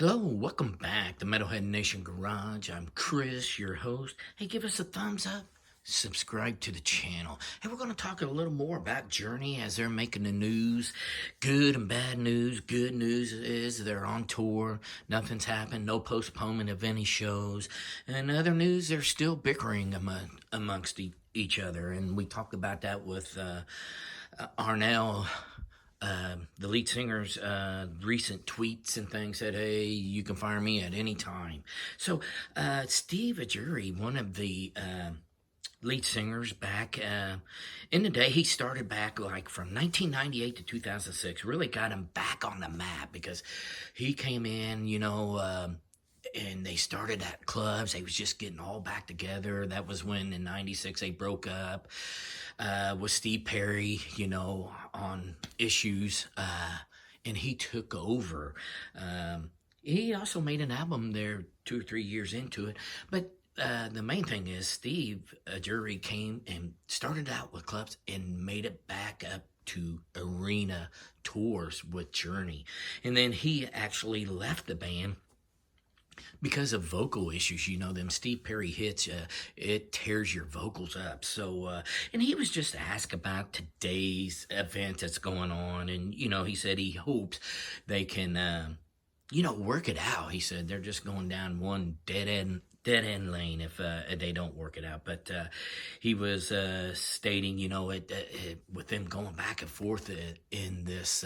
Hello, welcome back to Metalhead Nation Garage. I'm Chris, your host. Hey, give us a thumbs up, subscribe to the channel. Hey, we're going to talk a little more about Journey as they're making the news. Good and bad news. Good news is they're on tour. Nothing's happened. No postponement of any shows. And other news, they're still bickering amongst each other. And we talked about that with Arnell. The lead singer's recent tweets and things said, hey, you can fire me at any time. So Steve Ajuri, one of the lead singers back in the day, he started back like from 1998 to 2006, really got him back on the map because he came in, and they started at clubs. They was just getting all back together. That was when in 96 they broke up with Steve Perry, on issues. And he took over. He also made an album there 2 or 3 years into it. But the main thing is Steve Ajuri came and started out with clubs and made it back up to arena tours with Journey. And then he actually left the band because of vocal issues. Them Steve Perry hits, it tears your vocals up. So, and he was just asked about today's event that's going on. And, he said he hopes they can, work it out. He said they're just going down one dead end lane if they don't work it out. But he was stating, with them going back and forth in this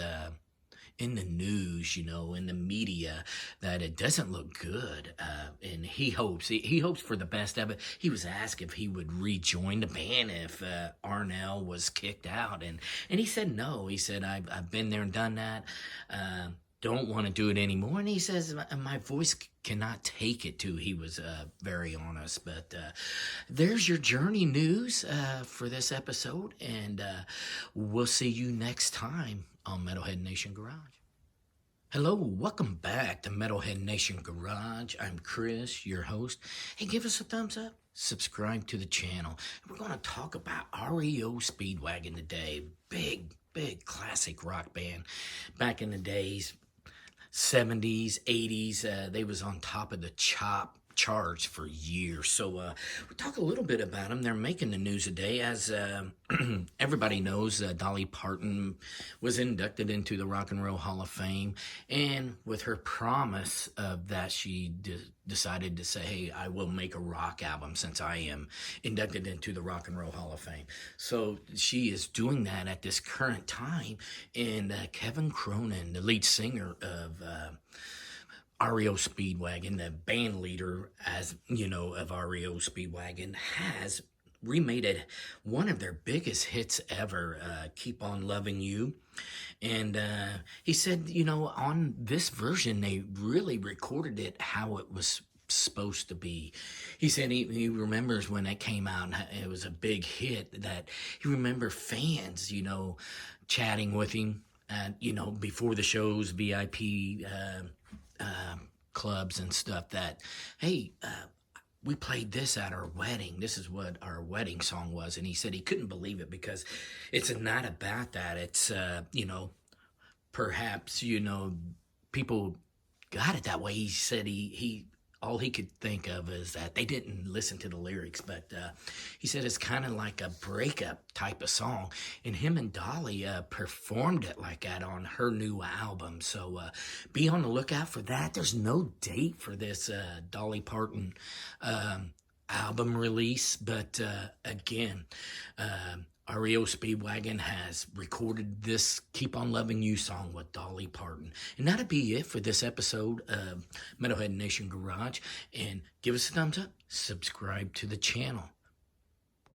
in the news, in the media, that it doesn't look good. And he hopes for the best of it. He was asked if he would rejoin the band if Arnell was kicked out. And he said no. He said, I've been there and done that. Don't want to do it anymore. And he says, my voice cannot take it too. He was very honest. But there's your Journey news for this episode. And we'll see you next time on Metalhead Nation Garage. Hello, welcome back to Metalhead Nation Garage. I'm Chris, your host. Hey, give us a thumbs up, subscribe to the channel. We're going to talk about REO Speedwagon today. Big classic rock band. Back in the days, 70s, 80s, they was on top of the charts for years. So we'll talk a little bit about them. They're making the news today. As everybody knows, Dolly Parton was inducted into the Rock and Roll Hall of Fame, and with her promise of that, she decided to say, hey, I will make a rock album since I am inducted into the Rock and Roll Hall of Fame. So she is doing that at this current time, and Kevin Cronin, the lead singer of REO Speedwagon, the band leader, as of REO Speedwagon, has remade it one of their biggest hits ever, Keep On Loving You. And he said, on this version, they really recorded it how it was supposed to be. He said he remembers when it came out and it was a big hit, that he remember fans, chatting with him and, before the shows, VIP clubs and stuff, that, hey, we played this at our wedding. This is what our wedding song was. And he said he couldn't believe it because it's not about that. It's, perhaps, people got it that way. He said he all he could think of is that they didn't listen to the lyrics, but he said it's kind of like a breakup type of song, and him and Dolly performed it like that on her new album. So be on the lookout for that. There's no date for this Dolly Parton album release, but again, REO Speedwagon has recorded this Keep On Loving You song with Dolly Parton. And that'll be it for this episode of Metalhead Nation Garage. And give us a thumbs up, subscribe to the channel.